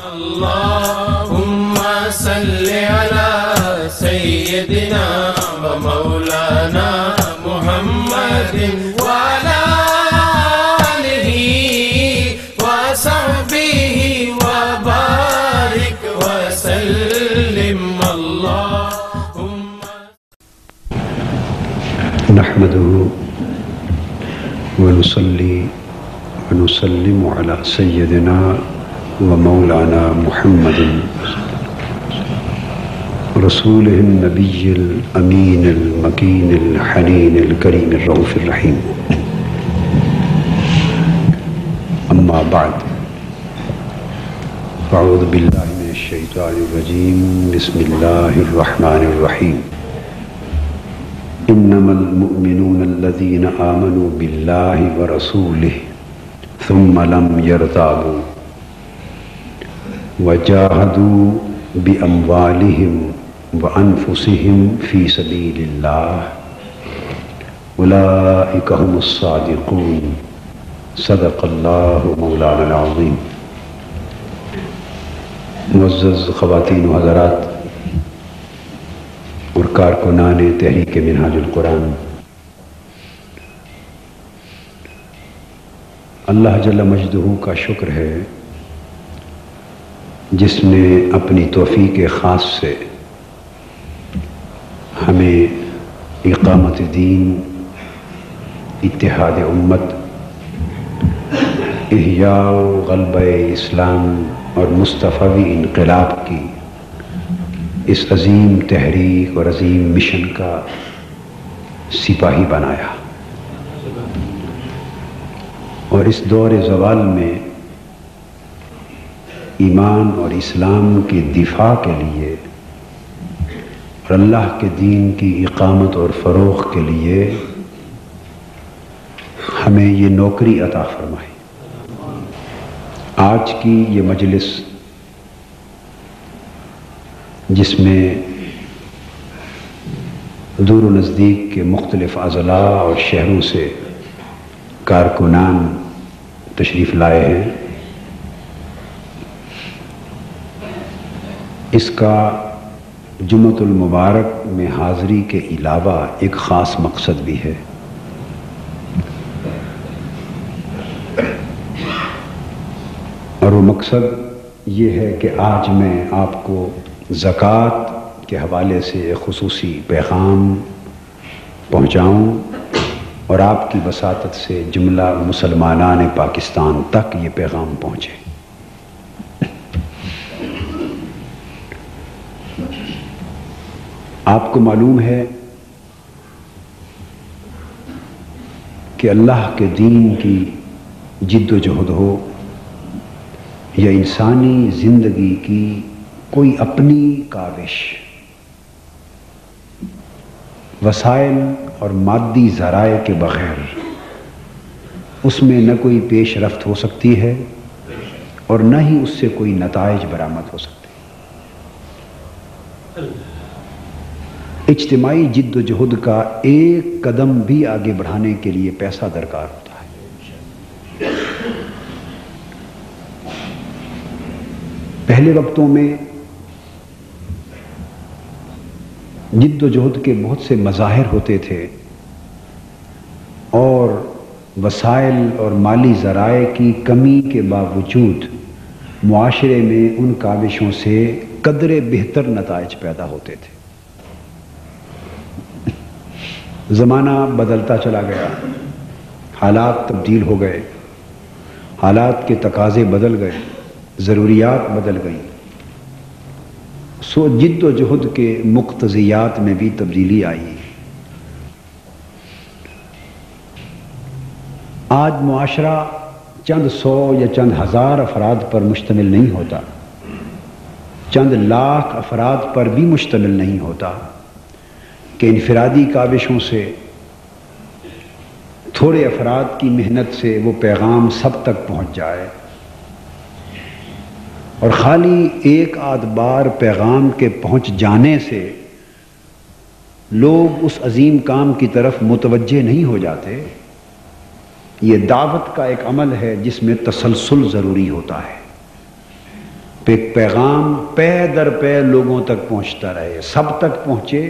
اللهم صل على سيدنا ومولانا محمد وعلى آله وصحبه وبارك وسلم اللهم نحمده ونصلي ونسلم على سيدنا ومولانا محمد رسوله النبي الأمين المكين الحنين الكريم الرؤوف الرحيم. أما بعد، أعوذ بالله من الشيطان الرجيم. بسم الله الرحمن الرحيم. إنما المؤمنون الذين آمنوا بالله ورسوله ثم لم يرتابوا وجاهدوا بأموالهم وأنفسهم في سبيل الله أولئك هم الصادقون. صدق الله مولانا العظيم. معزز خواتین و حضرات اور کارکنان تحریک منہاج القرآن، اللہ جل مجدہ کا شکر ہے جس نے اپنی توفیق خاص سے ہمیں اقامت دین، اتحاد امت، احیاء و غلبہ اسلام اور مصطفی انقلاب کی اس عظیم تحریک اور عظیم مشن کا سپاہی بنایا، اور اس دور زوال میں ایمان اور اسلام کے دفاع کے لیے اور اللہ کے دین کی اقامت اور فروغ کے لیے ہمیں یہ نوکری عطا فرمائی۔ آج کی یہ مجلس جس میں دور و نزدیک کے مختلف اضلاع اور شہروں سے کارکنان تشریف لائے ہیں، اس کا جمعۃ المبارک میں حاضری کے علاوہ ایک خاص مقصد بھی ہے۔ اور وہ مقصد یہ ہے کہ آج میں آپ کو زکوٰۃ کے حوالے سے ایک خصوصی پیغام پہنچاؤں اور آپ کی وساطت سے جملہ مسلمانان پاکستان تک یہ پیغام پہنچے۔ آپ کو معلوم ہے کہ اللہ کے دین کی جد و جہد ہو یا انسانی زندگی کی کوئی اپنی کاوش، وسائل اور مادی ذرائع کے بغیر اس میں نہ کوئی پیش رفت ہو سکتی ہے اور نہ ہی اس سے کوئی نتائج برآمد ہو سکتے۔ اجتماعی جد و جہد کا ایک قدم بھی آگے بڑھانے کے لیے پیسہ درکار ہوتا ہے۔ پہلے وقتوں میں جد و جہد کے بہت سے مظاہر ہوتے تھے اور وسائل اور مالی ذرائع کی کمی کے باوجود معاشرے میں ان کاوشوں سے قدرے بہتر نتائج پیدا ہوتے تھے۔ زمانہ بدلتا چلا گیا، حالات تبدیل ہو گئے، حالات کے تقاضے بدل گئے، ضروریات بدل گئیں، سو جد و جہد کے مقتضیات میں بھی تبدیلی آئی۔ آج معاشرہ چند سو یا چند ہزار افراد پر مشتمل نہیں ہوتا، چند لاکھ افراد پر بھی مشتمل نہیں ہوتا کہ انفرادی کاوشوں سے، تھوڑے افراد کی محنت سے وہ پیغام سب تک پہنچ جائے، اور خالی ایک آدھ بار پیغام کے پہنچ جانے سے لوگ اس عظیم کام کی طرف متوجہ نہیں ہو جاتے۔ یہ دعوت کا ایک عمل ہے جس میں تسلسل ضروری ہوتا ہے۔ تو ایک پیغام پے در پے لوگوں تک پہنچتا رہے، سب تک پہنچے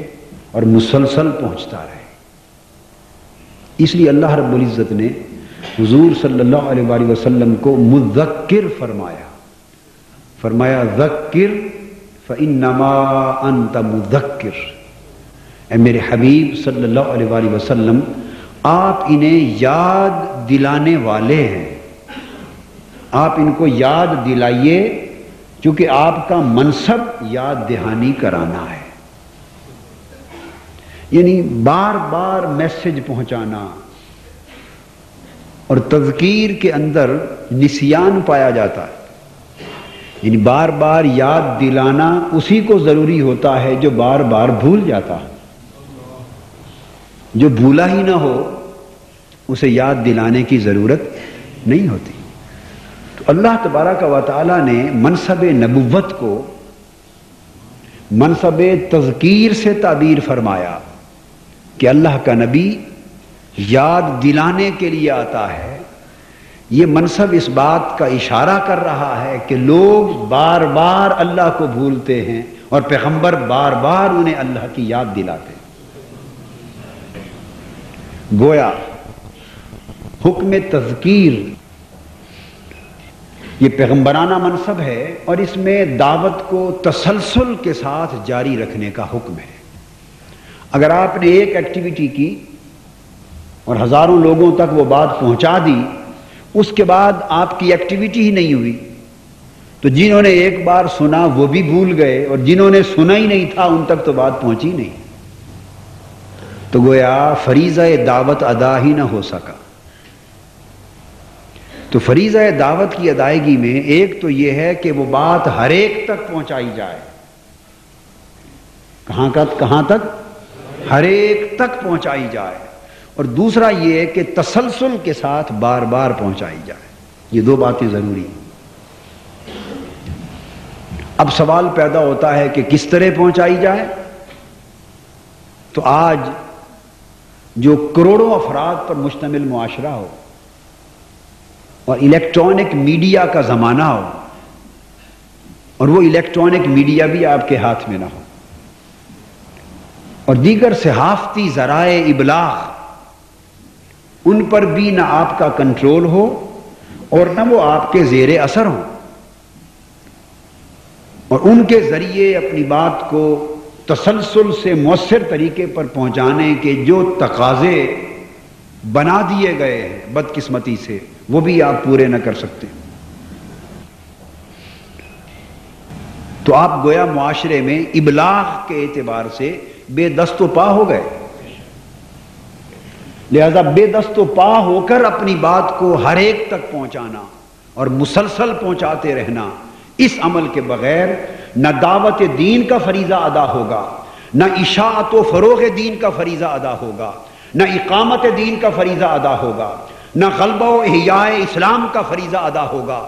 اور مسلسل پہنچتا رہے۔ اس لیے اللہ رب العزت نے حضور صلی اللہ علیہ وآلہ وسلم کو مذکر فرمایا ذکر فإنما انت مذکر، اے میرے حبیب صلی اللہ علیہ وآلہ وسلم آپ انہیں یاد دلانے والے ہیں، آپ ان کو یاد دلائیے، کیونکہ آپ کا منصب یاد دہانی کرانا ہے، یعنی بار بار میسج پہنچانا۔ اور تذکیر کے اندر نسیان پایا جاتا ہے، یعنی بار بار یاد دلانا اسی کو ضروری ہوتا ہے جو بار بار بھول جاتا ہے۔ جو بھولا ہی نہ ہو اسے یاد دلانے کی ضرورت نہیں ہوتی۔ تو اللہ تبارک و تعالی نے منصب نبوت کو منصب تذکیر سے تعبیر فرمایا کہ اللہ کا نبی یاد دلانے کے لیے آتا ہے۔ یہ منصب اس بات کا اشارہ کر رہا ہے کہ لوگ بار بار اللہ کو بھولتے ہیں اور پیغمبر بار بار انہیں اللہ کی یاد دلاتے ہیں۔ گویا حکم تذکیر یہ پیغمبرانہ منصب ہے، اور اس میں دعوت کو تسلسل کے ساتھ جاری رکھنے کا حکم ہے۔ اگر آپ نے ایک ایکٹیویٹی کی اور ہزاروں لوگوں تک وہ بات پہنچا دی، اس کے بعد آپ کی ایکٹیویٹی ہی نہیں ہوئی، تو جنہوں نے ایک بار سنا وہ بھی بھول گئے، اور جنہوں نے سنا ہی نہیں تھا ان تک تو بات پہنچی نہیں، تو گویا فریضہ دعوت ادا ہی نہ ہو سکا۔ تو فریضہ دعوت کی ادائیگی میں ایک تو یہ ہے کہ وہ بات ہر ایک تک پہنچائی جائے۔ کہاں تک؟ ہر ایک تک پہنچائی جائے، اور دوسرا یہ ہے کہ تسلسل کے ساتھ بار بار پہنچائی جائے۔ یہ دو باتیں ضروری ہیں۔ اب سوال پیدا ہوتا ہے کہ کس طرح پہنچائی جائے؟ تو آج جو کروڑوں افراد پر مشتمل معاشرہ ہو اور الیکٹرانک میڈیا کا زمانہ ہو، اور وہ الیکٹرانک میڈیا بھی آپ کے ہاتھ میں نہ ہو، اور دیگر صحافتی ذرائع ابلاغ ان پر بھی نہ آپ کا کنٹرول ہو اور نہ وہ آپ کے زیر اثر ہوں، اور ان کے ذریعے اپنی بات کو تسلسل سے مؤثر طریقے پر پہنچانے کے جو تقاضے بنا دیے گئے ہیں بدقسمتی سے، وہ بھی آپ پورے نہ کر سکتے، تو آپ گویا معاشرے میں ابلاغ کے اعتبار سے بے دست و پا ہو گئے۔ لہذا بے دست و پا ہو کر اپنی بات کو ہر ایک تک پہنچانا اور مسلسل پہنچاتے رہنا، اس عمل کے بغیر نہ دعوت دین کا فریضہ ادا ہوگا، نہ اشاعت و فروغ دین کا فریضہ ادا ہوگا، نہ اقامت دین کا فریضہ ادا ہوگا، نہ غلبہ و احیاء اسلام کا فریضہ ادا ہوگا،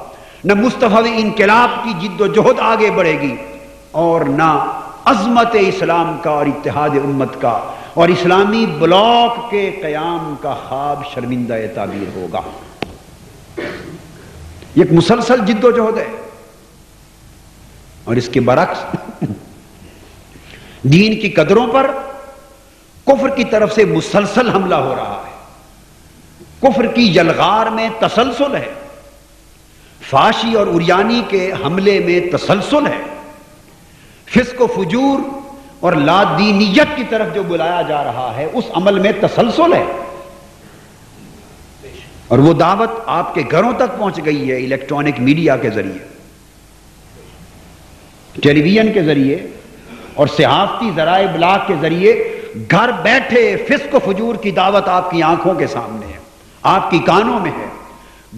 نہ مستفوی انقلاب کی جد و جہد آگے بڑھے گی، اور نہ عظمت اسلام کا اور اتحاد امت کا اور اسلامی بلاک کے قیام کا خواب شرمندہ تعبیر ہوگا۔ یہ ایک مسلسل جد و جہد ہے، اور اس کے برعکس دین کی قدروں پر کفر کی طرف سے مسلسل حملہ ہو رہا ہے، کفر کی یلغار میں تسلسل ہے، فحاشی اور عریانی کے حملے میں تسلسل ہے، فسق و فجور اور لادینیت کی طرف جو بلایا جا رہا ہے اس عمل میں تسلسل ہے، اور وہ دعوت آپ کے گھروں تک پہنچ گئی ہے الیکٹرانک میڈیا کے ذریعے، ٹیلی ویژن کے ذریعے اور صحافتی ذرائع ابلاغ کے ذریعے۔ گھر بیٹھے فسق و فجور کی دعوت آپ کی آنکھوں کے سامنے ہے، آپ کی کانوں میں ہے،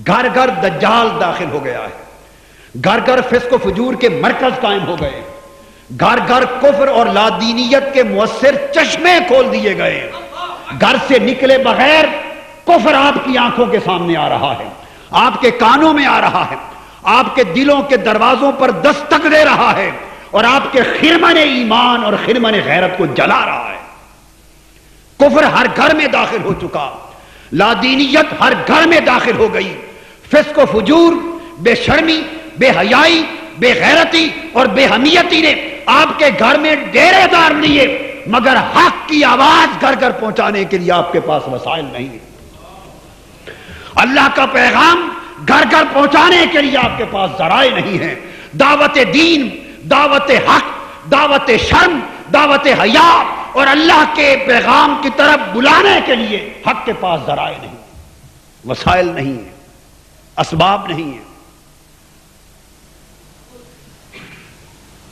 گھر گھر دجال داخل ہو گیا ہے، گھر گھر فسق و فجور کے مرکز قائم ہو گئے، گھر گھر کفر اور لادینیت کے مؤثر چشمے کھول دیے گئے، گھر سے نکلے بغیر کفر آپ کی آنکھوں کے سامنے آ رہا ہے، آپ کے کانوں میں آ رہا ہے، آپ کے دلوں کے دروازوں پر دستک دے رہا ہے، اور آپ کے خرمن ایمان اور خرمن غیرت کو جلا رہا ہے۔ کفر ہر گھر میں داخل ہو چکا، لادینیت ہر گھر میں داخل ہو گئی، فسق و فجور، بے شرمی، بے حیائی بے غیرتی اور بے حمیتی نے آپ کے گھر میں ڈیرے دار لیے، مگر حق کی آواز گھر گھر پہنچانے کے لیے آپ کے پاس وسائل نہیں ہے۔ اللہ کا پیغام گھر گھر پہنچانے کے لیے آپ کے پاس ذرائع نہیں ہیں۔ دعوت دین، دعوت حق، دعوت شرم، دعوت حیا اور اللہ کے پیغام کی طرف بلانے کے لیے حق کے پاس ذرائع نہیں، وسائل نہیں ہیں، اسباب نہیں ہیں۔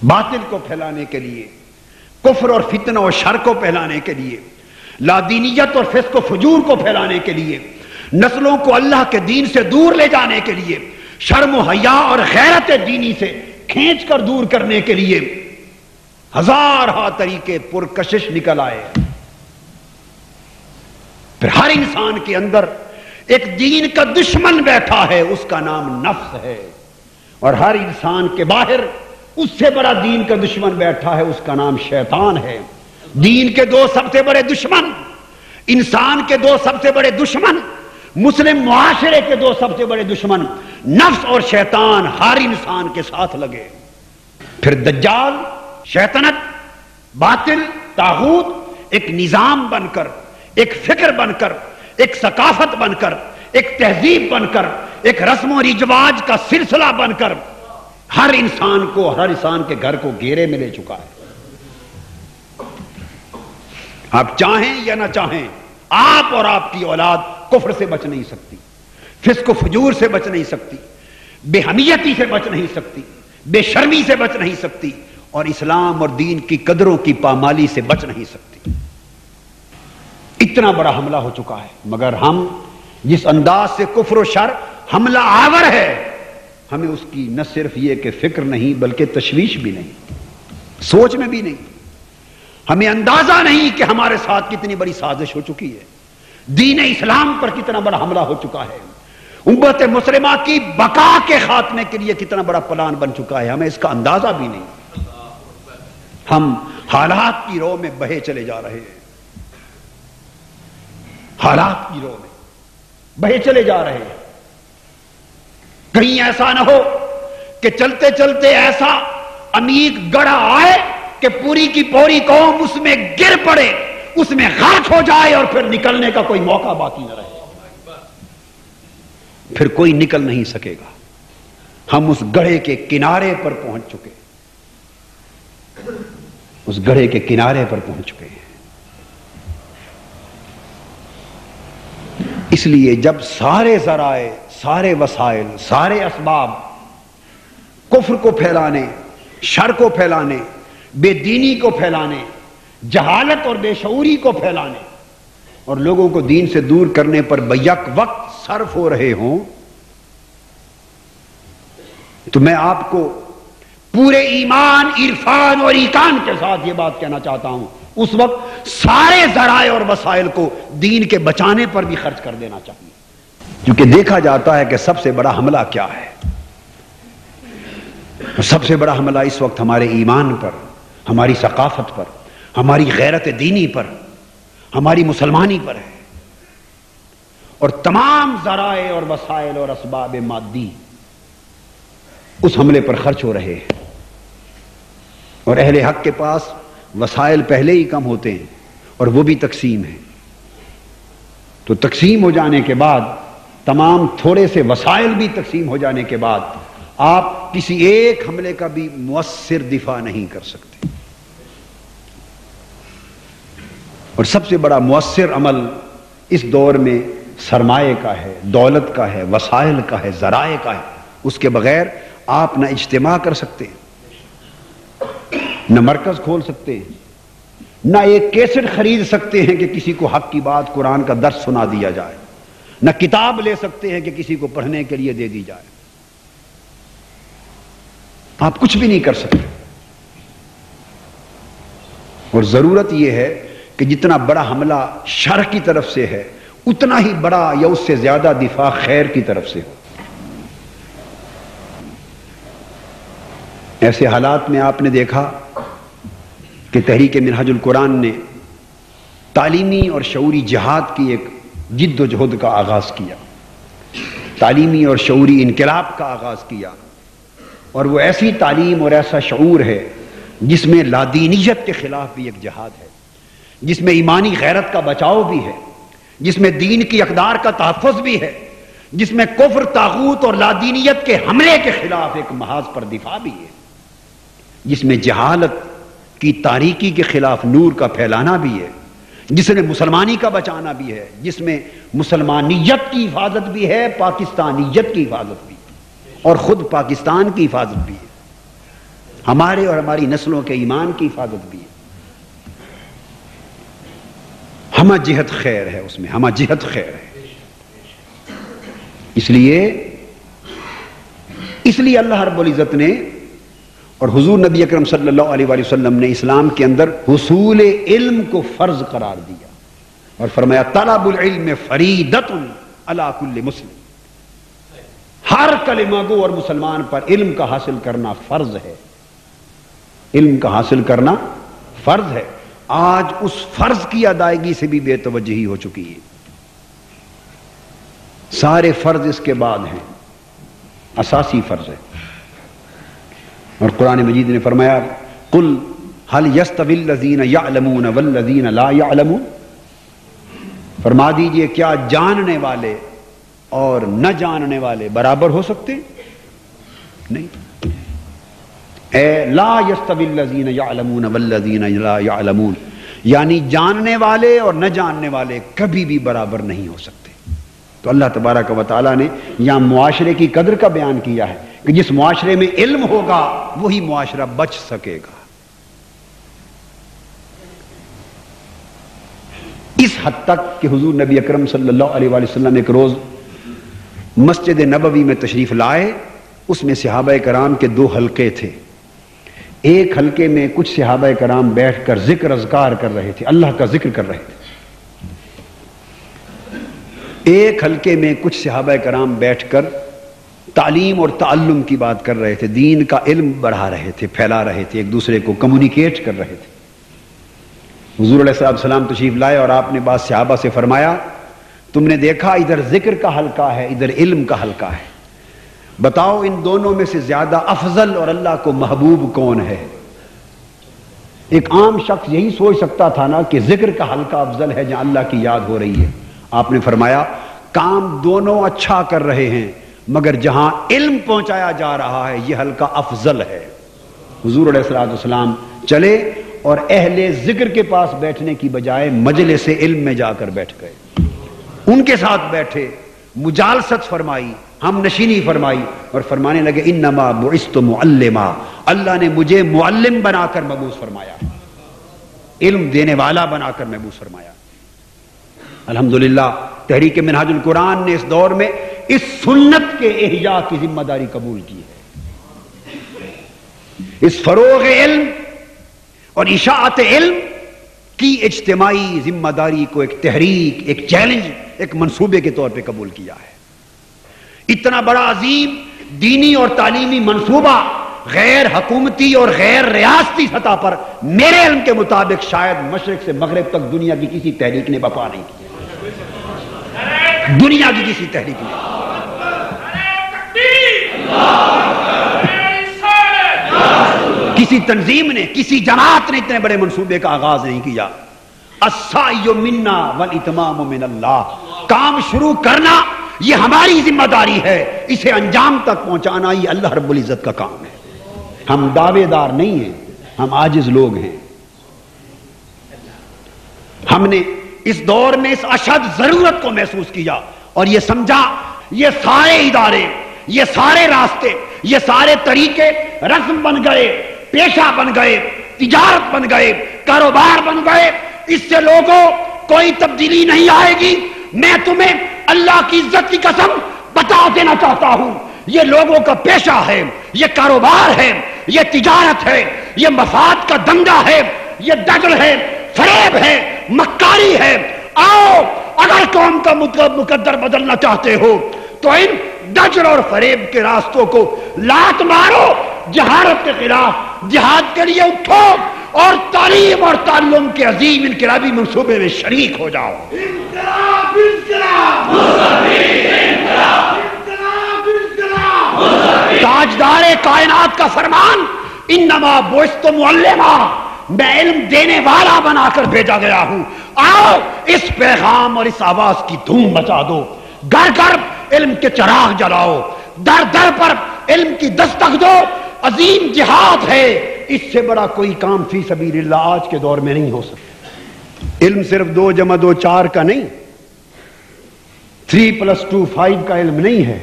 باطل کو پھیلانے کے لیے، کفر اور فتنہ اور شر کو پھیلانے کے لیے، لادینیت اور فسق و فجور کو پھیلانے کے لیے، نسلوں کو اللہ کے دین سے دور لے جانے کے لیے، شرم و حیا اور غیرت دینی سے کھینچ کر دور کرنے کے لیے ہزارہا طریقے پرکشش نکل آئے۔ پھر ہر انسان کے اندر ایک دین کا دشمن بیٹھا ہے، اس کا نام نفس ہے، اور ہر انسان کے باہر اس سے بڑا دین کا دشمن بیٹھا ہے، اس کا نام شیطان ہے۔ دین کے دو سب سے بڑے دشمن، انسان کے دو سب سے بڑے دشمن، مسلم معاشرے کے دو سب سے بڑے دشمن نفس اور شیطان ہر انسان کے ساتھ لگے۔ پھر دجال، شیطنت، باطل، طاغوت ایک نظام بن کر، ایک فکر بن کر، ایک ثقافت بن کر، ایک تہذیب بن کر، ایک رسم و رواج کا سلسلہ بن کر ہر انسان کو، ہر انسان کے گھر کو گھیرے میں لے چکا ہے۔ آپ چاہیں یا نہ چاہیں، آپ اور آپ کی اولاد کفر سے بچ نہیں سکتی، فسق و فجور سے بچ نہیں سکتی، بے حمیتی سے بچ نہیں سکتی، بے شرمی سے بچ نہیں سکتی، اور اسلام اور دین کی قدروں کی پامالی سے بچ نہیں سکتی۔ اتنا بڑا حملہ ہو چکا ہے، مگر ہم جس انداز سے کفر و شر حملہ آور ہے، ہمیں اس کی نہ صرف یہ کہ فکر نہیں بلکہ تشویش بھی نہیں، سوچ میں بھی نہیں، ہمیں اندازہ نہیں کہ ہمارے ساتھ کتنی بڑی سازش ہو چکی ہے، دین اسلام پر کتنا بڑا حملہ ہو چکا ہے، امت مسلمہ کی بقا کے خاتمے کے لیے کتنا بڑا پلان بن چکا ہے، ہمیں اس کا اندازہ بھی نہیں۔ ہم حالات کی رو میں بہے چلے جا رہے ہیں، حالات کی رو میں بہے چلے جا رہے ہیں۔ کہیں ایسا نہ ہو کہ چلتے چلتے ایسا عمیق گڑھا آئے کہ پوری کی پوری قوم اس میں گر پڑے، اس میں غرق ہو جائے، اور پھر نکلنے کا کوئی موقع باقی نہ رہے، پھر کوئی نکل نہیں سکے گا۔ ہم اس گڑھے کے کنارے پر پہنچ چکے، اس گڑھے کے کنارے پر پہنچ چکے ہیں۔ اس لیے جب سارے ذرائع، سارے وسائل، سارے اسباب کفر کو پھیلانے، شر کو پھیلانے، بے دینی کو پھیلانے، جہالت اور بے شعوری کو پھیلانے اور لوگوں کو دین سے دور کرنے پر بیک وقت صرف ہو رہے ہوں، تو میں آپ کو پورے ایمان، عرفان اور ایقان کے ساتھ یہ بات کہنا چاہتا ہوں، اس وقت سارے ذرائع اور وسائل کو دین کے بچانے پر بھی خرچ کر دینا چاہیے، کیونکہ دیکھا جاتا ہے کہ سب سے بڑا حملہ کیا ہے۔ سب سے بڑا حملہ اس وقت ہمارے ایمان پر، ہماری ثقافت پر، ہماری غیرت دینی پر، ہماری مسلمانی پر ہے، اور تمام ذرائع اور وسائل اور اسباب مادی اس حملے پر خرچ ہو رہے ہیں، اور اہل حق کے پاس وسائل پہلے ہی کم ہوتے ہیں، اور وہ بھی تقسیم ہے، تو تقسیم ہو جانے کے بعد، تمام تھوڑے سے وسائل بھی تقسیم ہو جانے کے بعد، آپ کسی ایک حملے کا بھی مؤثر دفاع نہیں کر سکتے۔ اور سب سے بڑا مؤثر عمل اس دور میں سرمایہ کا ہے، دولت کا ہے، وسائل کا ہے، ذرائع کا ہے۔ اس کے بغیر آپ نہ اجتماع کر سکتے ہیں، نہ مرکز کھول سکتے ہیں، نہ ایک کیسٹ خرید سکتے ہیں کہ کسی کو حق کی بات، قرآن کا درس سنا دیا جائے، نہ کتاب لے سکتے ہیں کہ کسی کو پڑھنے کے لیے دے دی جائے۔ آپ کچھ بھی نہیں کر سکتے، اور ضرورت یہ ہے کہ جتنا بڑا حملہ شر کی طرف سے ہے، اتنا ہی بڑا یا اس سے زیادہ دفاع خیر کی طرف سے ہو۔ ایسے حالات میں آپ نے دیکھا کہ تحریک منہاج القرآن نے تعلیمی اور شعوری جہاد کی ایک جد و جہد کا آغاز کیا، تعلیمی اور شعوری انقلاب کا آغاز کیا، اور وہ ایسی تعلیم اور ایسا شعور ہے جس میں لادینیت کے خلاف بھی ایک جہاد ہے، جس میں ایمانی غیرت کا بچاؤ بھی ہے، جس میں دین کی اقدار کا تحفظ بھی ہے، جس میں کفر، طاغوت اور لادینیت کے حملے کے خلاف ایک محاذ پر دفاع بھی ہے، جس میں جہالت کی تاریکی کے خلاف نور کا پھیلانا بھی ہے، جس میں مسلمانی کا بچانا بھی ہے، جس میں مسلمانیت کی حفاظت بھی ہے، پاکستانیت کی حفاظت بھی ہے، اور خود پاکستان کی حفاظت بھی ہے، ہمارے اور ہماری نسلوں کے ایمان کی حفاظت بھی ہے۔ ہمہ جہت خیر ہے، اس میں ہمہ جہت خیر ہے۔ اس لیے اللہ رب العزت نے اور حضور نبی اکرم صلی اللہ علیہ وآلہ وسلم نے اسلام کے اندر حصول علم کو فرض قرار دیا اور فرمایا طلب العلم فریضۃ علی کل مسلم، ہر کلمہ گو اور مسلمان پر علم کا حاصل کرنا فرض ہے، علم کا حاصل کرنا فرض ہے۔ آج اس فرض کی ادائیگی سے بھی بے توجہی ہو چکی ہے، سارے فرض اس کے بعد ہیں، اساسی فرض ہے۔ اور قرآن مجید نے فرمایا قل هل يستوي الذين يعلمون والذين لا يعلمون، فرما دیجئے کیا جاننے والے اور نہ جاننے والے برابر ہو سکتے؟ نہیں۔ اے لا يستوي الذين يعلمون والذين لا يعلمون، یعنی جاننے والے اور نہ جاننے والے کبھی بھی برابر نہیں ہو سکتے۔ تو اللہ تبارک و تعالیٰ نے یہاں معاشرے کی قدر کا بیان کیا ہے کہ جس معاشرے میں علم ہوگا وہی معاشرہ بچ سکے گا۔ اس حد تک کہ حضور نبی اکرم صلی اللہ علیہ وآلہ وسلم ایک روز مسجد نبوی میں تشریف لائے، اس میں صحابہ کرام کے 2 حلقے تھے۔ ایک حلقے میں کچھ صحابہ کرام بیٹھ کر ذکر اذکار کر رہے تھے، اللہ کا ذکر کر رہے تھے۔ ایک حلقے میں کچھ صحابہ کرام بیٹھ کر تعلیم اور تعلم کی بات کر رہے تھے، دین کا علم بڑھا رہے تھے، پھیلا رہے تھے، ایک دوسرے کو کمیونیکیٹ کر رہے تھے۔ حضور علیہ السلام تشریف لائے اور آپ نے بعض صحابہ سے فرمایا تم نے دیکھا ادھر ذکر کا حلقہ ہے، ادھر علم کا حلقہ ہے، بتاؤ ان دونوں میں سے زیادہ افضل اور اللہ کو محبوب کون ہے؟ ایک عام شخص یہی سوچ سکتا تھا نا کہ ذکر کا حلقہ افضل ہے جہاں اللہ کی یاد ہو رہی ہے۔ آپ نے فرمایا کام دونوں اچھا کر رہے ہیں مگر جہاں علم پہنچایا جا رہا ہے یہ حلقہ افضل ہے۔ حضور علیہ السلام چلے اور اہل ذکر کے پاس بیٹھنے کی بجائے مجلس علم میں جا کر بیٹھ گئے، ان کے ساتھ بیٹھے، مجالست فرمائی، ہم نشینی فرمائی اور فرمانے لگے انما بعثت معلما، اللہ نے مجھے معلم بنا کر مبعوث فرمایا، علم دینے والا بنا کر مبعوث فرمایا۔ الحمدللہ تحریک منہاج القرآن نے اس دور میں اس سنت کے احیاء کی ذمہ داری قبول کی ہے، اس فروغ علم اور اشاعت علم کی اجتماعی ذمہ داری کو ایک تحریک، ایک چیلنج، ایک منصوبے کے طور پہ قبول کیا ہے۔ اتنا بڑا عظیم دینی اور تعلیمی منصوبہ غیر حکومتی اور غیر ریاستی سطح پر میرے علم کے مطابق شاید مشرق سے مغرب تک دنیا کی کسی تحریک نے بپا نہیں کی، دنیا کی کسی تحریک نے۔ کسی تنظیم نے، کسی جماعت نے اتنے بڑے منصوبے کا آغاز نہیں کیا۔ السعی منا والاتمام من اللہ، کام شروع کرنا یہ ہماری ذمہ داری ہے، اسے انجام تک پہنچانا یہ اللہ رب العزت کا کام ہے۔ ہم دعوے دار نہیں ہیں، ہم عاجز لوگ ہیں۔ ہم نے اس دور میں اس اشد ضرورت کو محسوس کیا اور یہ سمجھا یہ سارے ادارے، یہ سارے راستے، یہ سارے طریقے رسم بن گئے، پیشہ بن گئے، تجارت بن گئے، کاروبار بن گئے، اس سے لوگوں کوئی تبدیلی نہیں آئے گی۔ میں تمہیں اللہ کی عزت کی قسم بتا دینا چاہتا ہوں، یہ لوگوں کا پیشہ ہے، یہ کاروبار ہے، یہ تجارت ہے، یہ مفاد کا دنگا ہے، یہ دغل ہے، فریب ہے، مکاری ہے۔ آؤ اگر قوم کا مقدر بدلنا چاہتے ہو تو ان دجل اور فریب کے راستوں کو لات مارو، جہالت کے خلاف جہاد کے لیے اٹھو اور تعلیم اور تعلم کے عظیم انقلابی منصوبے میں شریک ہو جاؤ۔ انقلاب انقلاب، انقلاب انقلاب، تاجدار کائنات کا فرمان انما بعثت معلما، میں علم دینے والا بنا کر بھیجا گیا ہوں، آؤ اس پیغام اور اس آواز کی دھوم مچا دو، گھر گھر علم کے چراغ جلاؤ، در در پر علم کی دستک دو، عظیم جہاد ہے، اس سے بڑا کوئی کام فی سبیل اللہ آج کے دور میں نہیں ہو سکتا۔ علم صرف 2 + 2 = 4 کا نہیں، 3 + 2 = 5 کا علم نہیں ہے۔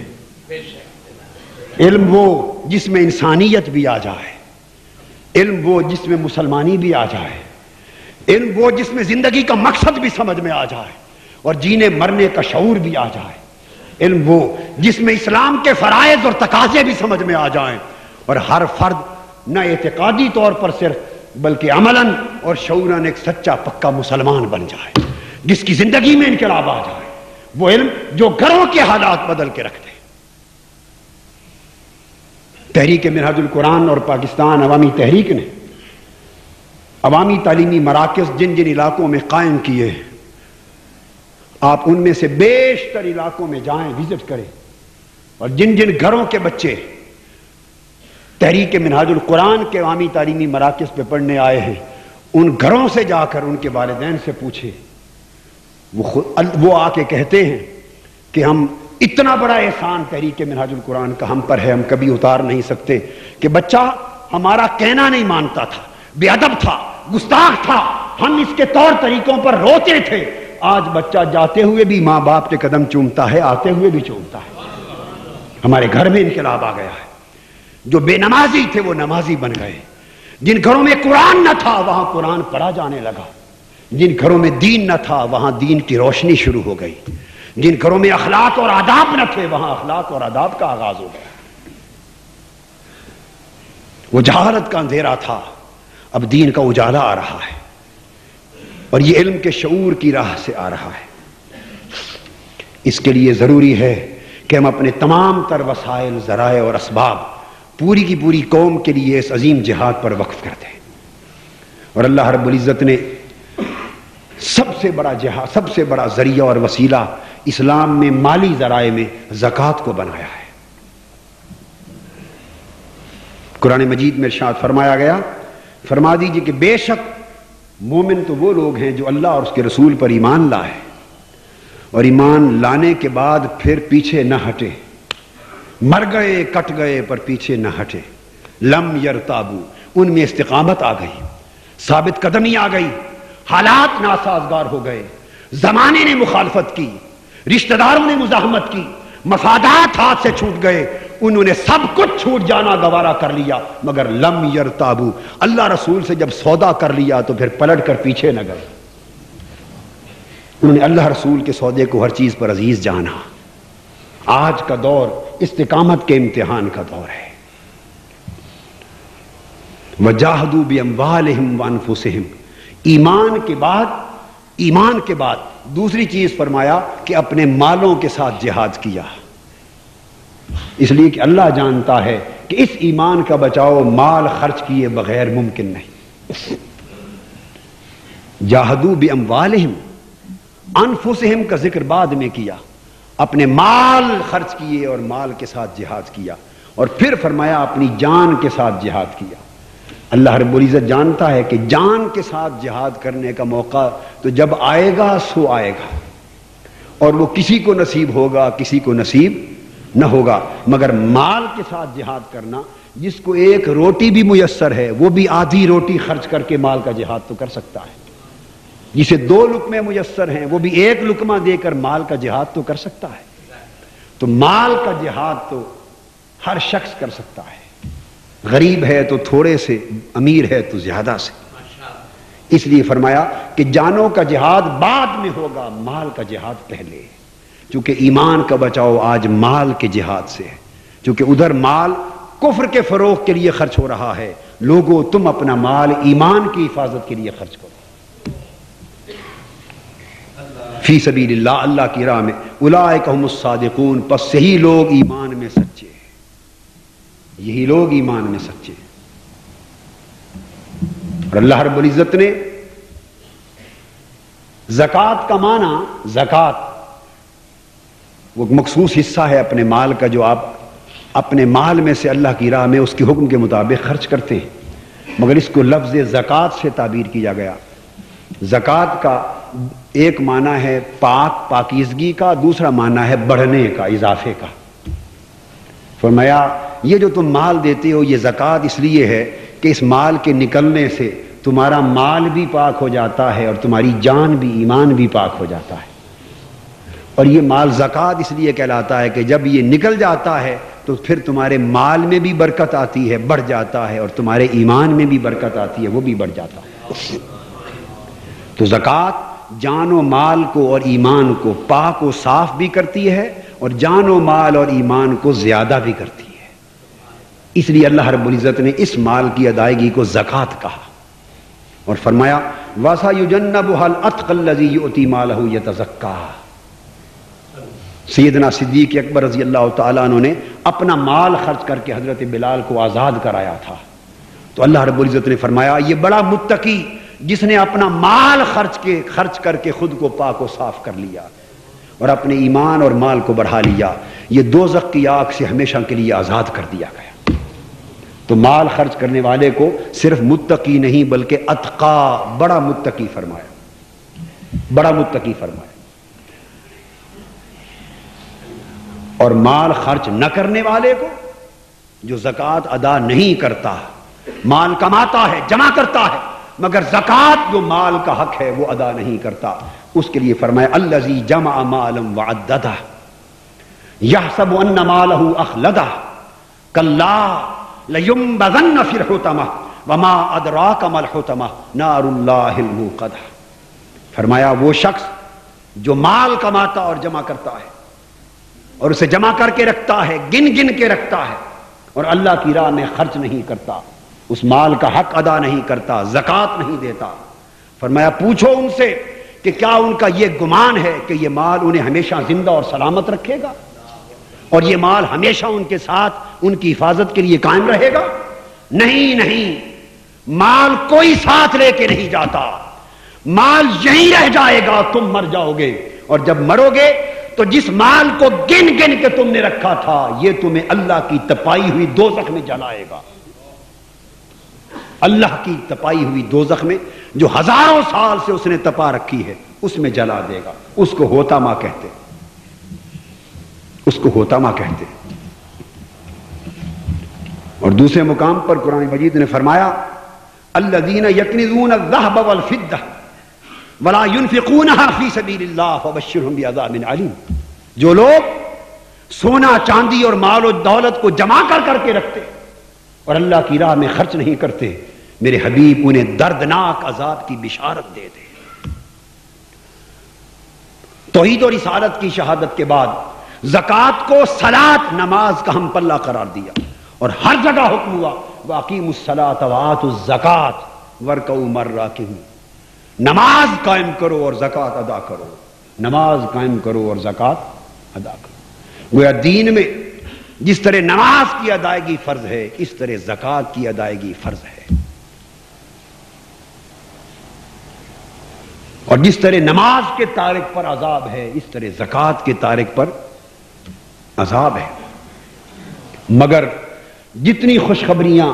علم وہ جس میں انسانیت بھی آ جائے، علم وہ جس میں مسلمانی بھی آ جائے، علم وہ جس میں زندگی کا مقصد بھی سمجھ میں آ جائے اور جینے مرنے کا شعور بھی آ جائے، علم وہ جس میں اسلام کے فرائض اور تقاضے بھی سمجھ میں آ جائیں اور ہر فرد نہ اعتقادی طور پر صرف بلکہ عملاً اور شعوراً ایک سچا پکا مسلمان بن جائے، جس کی زندگی میں انقلاب آ جائے، وہ علم جو گھروں کے حالات بدل کے رکھ دے۔ تحریک منہاج القرآن اور پاکستان عوامی تحریک نے عوامی تعلیمی مراکز جن جن علاقوں میں قائم کیے، آپ ان میں سے بیشتر علاقوں میں جائیں، وزٹ کریں، اور جن جن گھروں کے بچے تحریک منہاج القرآن کے عوامی تعلیمی مراکز پہ پڑھنے آئے ہیں، ان گھروں سے جا کر ان کے والدین سے پوچھیں، وہ آ کے کہتے ہیں کہ ہم اتنا بڑا احسان تحریک منہاج القرآن کا ہم پر ہے، ہم کبھی اتار نہیں سکتے کہ بچہ ہمارا کہنا نہیں مانتا تھا، بے ادب تھا، گستاخ تھا، ہم اس کے طور طریقوں پر روتے تھے، آج بچہ جاتے ہوئے بھی ماں باپ کے قدم چومتا ہے، آتے ہوئے بھی چومتا ہے۔ ہمارے گھر میں انقلاب آ گیا ہے، جو بے نمازی تھے وہ نمازی بن گئے، جن گھروں میں قرآن نہ تھا وہاں قرآن پڑھا جانے لگا، جن گھروں میں دین نہ تھا وہاں دین کی روشنی شروع ہو گئی، جن گھروں میں اخلاق اور آداب نہ تھے وہاں اخلاق اور آداب کا آغاز ہو گیا۔ وہ جہالت کا اندھیرا تھا، اب دین کا اجالا آ رہا ہے، اور یہ علم کے شعور کی راہ سے آ رہا ہے۔ اس کے لیے ضروری ہے کہ ہم اپنے تمام تر وسائل، ذرائع اور اسباب پوری کی پوری قوم کے لیے اس عظیم جہاد پر وقف کر دیں۔ اور اللہ رب العزت نے سب سے بڑا جہاد، سب سے بڑا ذریعہ اور وسیلہ اسلام میں مالی ذرائع میں زکوٰۃ کو بنایا ہے۔ قرآن مجید میں ارشاد فرمایا گیا، فرما دیجیے کہ بے شک مومن تو وہ لوگ ہیں جو اللہ اور اس کے رسول پر ایمان لائے اور ایمان لانے کے بعد پھر پیچھے نہ ہٹے، مر گئے کٹ گئے پر پیچھے نہ ہٹے، لم یرتابو، ان میں استقامت آ گئی، ثابت قدمی آ گئی، حالات ناسازگار ہو گئے، زمانے نے مخالفت کی، رشتہ داروں نے مزاحمت کی، مفادات ہاتھ سے چھوٹ گئے، انہوں نے سب کچھ چھوٹ جانا گوارا کر لیا، مگر لم یرتابو، اللہ رسول سے جب سودا کر لیا تو پھر پلٹ کر پیچھے نہ گئے، انہوں نے اللہ رسول کے سودے کو ہر چیز پر عزیز جانا۔ آج کا دور استقامت کے امتحان کا دور ہے۔ وجاہدوا باموالہم وانفسہم، ایمان کے بعد دوسری چیز فرمایا کہ اپنے مالوں کے ساتھ جہاد کیا، اس لیے کہ اللہ جانتا ہے کہ اس ایمان کا بچاؤ مال خرچ کیے بغیر ممکن نہیں۔ جاہدوا باموالہم، انفسہم کا ذکر بعد میں کیا، اپنے مال خرچ کیے اور مال کے ساتھ جہاد کیا، اور پھر فرمایا اپنی جان کے ساتھ جہاد کیا۔ اللہ رب العزت جانتا ہے کہ جان کے ساتھ جہاد کرنے کا موقع تو جب آئے گا سو آئے گا، اور وہ کسی کو نصیب ہوگا کسی کو نصیب نہ ہوگا، مگر مال کے ساتھ جہاد کرنا، جس کو ایک روٹی بھی میسر ہے وہ بھی آدھی روٹی خرچ کر کے مال کا جہاد تو کر سکتا ہے، جسے 2 لقمے میسر ہیں وہ بھی 1 لقمہ دے کر مال کا جہاد تو کر سکتا ہے۔ تو مال کا جہاد تو ہر شخص کر سکتا ہے، غریب ہے تو تھوڑے سے، امیر ہے تو زیادہ سے۔ اس لیے فرمایا کہ جانوں کا جہاد بعد میں ہوگا، مال کا جہاد پہلے، چونکہ ایمان کا بچاؤ آج مال کے جہاد سے ہے، چونکہ ادھر مال کفر کے فروغ کے لیے خرچ ہو رہا ہے، لوگوں تم اپنا مال ایمان کی حفاظت کے لیے خرچ کرو فی سبیل اللہ، اللہ کی راہ میں۔ اولئک هم الصادقون، پس یہی لوگ ایمان میں سچے، یہی لوگ ایمان میں سچے۔ اور اللہ رب العزت نے زکوٰۃ کا معنی، زکوٰۃ وہ مخصوص حصہ ہے اپنے مال کا جو آپ اپنے مال میں سے اللہ کی راہ میں اس کے حکم کے مطابق خرچ کرتے ہیں، مگر اس کو لفظ زکوٰۃ سے تعبیر کیا گیا۔ زکوٰۃ کا ایک معنی ہے پاکیزگی کا، دوسرا معنی ہے بڑھنے کا، اضافے کا۔ فرمایا یہ جو تم مال دیتے ہو یہ زکوٰۃ اس لیے ہے کہ اس مال کے نکلنے سے تمہارا مال بھی پاک ہو جاتا ہے اور تمہاری جان بھی، ایمان بھی پاک ہو جاتا ہے۔ اور یہ مال زکوٰۃ اس لیے کہلاتا ہے کہ جب یہ نکل جاتا ہے تو پھر تمہارے مال میں بھی برکت آتی ہے، بڑھ جاتا ہے، اور تمہارے ایمان میں بھی برکت آتی ہے، وہ بھی بڑھ جاتا ہے۔ تو زکوٰۃ جان و مال کو اور ایمان کو پاک و صاف بھی کرتی ہے اور جان و مال اور ایمان کو زیادہ بھی کرتی ہے۔ اس لیے اللہ رب العزت نے اس مال کی ادائیگی کو زکوٰۃ کہا اور فرمایا وَسَيُجَنَّبُهَا الْأَتْقَى الَّذِي يُؤْتِي مَالَهُ يَتَزَكَّىٰ۔ سیدنا صدیق اکبر رضی اللہ تعالیٰ عنہ نے اپنا مال خرچ کر کے حضرت بلال کو آزاد کرایا تھا، تو اللہ رب العزت نے فرمایا یہ بڑا متقی جس نے اپنا مال خرچ کر کے خود کو پاک و صاف کر لیا اور اپنے ایمان اور مال کو بڑھا لیا، یہ دوزخ کی آگ سے ہمیشہ کے لیے آزاد کر دیا گیا۔ تو مال خرچ کرنے والے کو صرف متقی نہیں بلکہ اتقا، بڑا متقی فرمایا، بڑا متقی فرمایا۔ اور مال خرچ نہ کرنے والے کو، جو زکوٰۃ ادا نہیں کرتا، مال کماتا ہے، جمع کرتا ہے، مگر زکوٰۃ جو مال کا حق ہے وہ ادا نہیں کرتا، اس کے لیے فرمایا الذی جمع مالا وعددہ یحسب ان مالہ اخلدہ کلا لینبذن فی الحطمہ وما ادراک ما الحطمہ نار اللہ الموقدہ۔ فرمایا وہ شخص جو مال کماتا اور جمع کرتا ہے اور اسے جمع کر کے رکھتا ہے، گن گن کے رکھتا ہے، اور اللہ کی راہ میں خرچ نہیں کرتا، اس مال کا حق ادا نہیں کرتا، زکوٰۃ نہیں دیتا، فرمایا پوچھو ان سے کہ کیا ان کا یہ گمان ہے کہ یہ مال انہیں ہمیشہ زندہ اور سلامت رکھے گا اور یہ مال ہمیشہ ان کے ساتھ ان کی حفاظت کے لیے قائم رہے گا؟ نہیں نہیں، مال کوئی ساتھ لے کے نہیں جاتا، مال یہیں رہ جائے گا، تم مر جاؤ گے، اور جب مرو گے تو جس مال کو گن گن کے تم نے رکھا تھا یہ تمہیں اللہ کی تپائی ہوئی دوزخ میں جلائے گا، اللہ کی تپائی ہوئی دوزخ میں جو ہزاروں سال سے اس نے تپا رکھی ہے اس میں جلا دے گا۔ اس کو ہوتما کہتے، اس کو ہوتما کہتے۔ اور دوسرے مقام پر قرآن مجید نے فرمایا الذین یکنزون الذهب والفضة ولا ينفقونها فی سبیل اللہ فبشرهم بعذاب علیم۔ جو لوگ سونا چاندی اور مال و دولت کو جمع کر کے رکھتے اور اللہ کی راہ میں خرچ نہیں کرتے، میرے حبیب انہیں دردناک عذاب کی بشارت دے دے۔ توحید اور رسالت کی شہادت کے بعد زکوٰۃ کو صلاۃ، نماز کا ہم پلہ قرار دیا اور ہر جگہ حکم ہوا وَأَقِیمُوا الصَّلَاةَ وَآتُوا الزَّکَاةَ وَارْکَعُوا مَعَ الرَّاکعِینَ۔ نماز قائم کرو اور زکوٰۃ ادا کرو، نماز قائم کرو اور زکوٰۃ ادا کرو۔ گویا دین میں جس طرح نماز کی ادائیگی فرض ہے اس طرح زکوٰۃ کی ادائیگی فرض ہے، اور جس طرح نماز کے تارک پر عذاب ہے اس طرح زکوٰۃ کے تارک پر عذاب ہے۔ مگر جتنی خوشخبریاں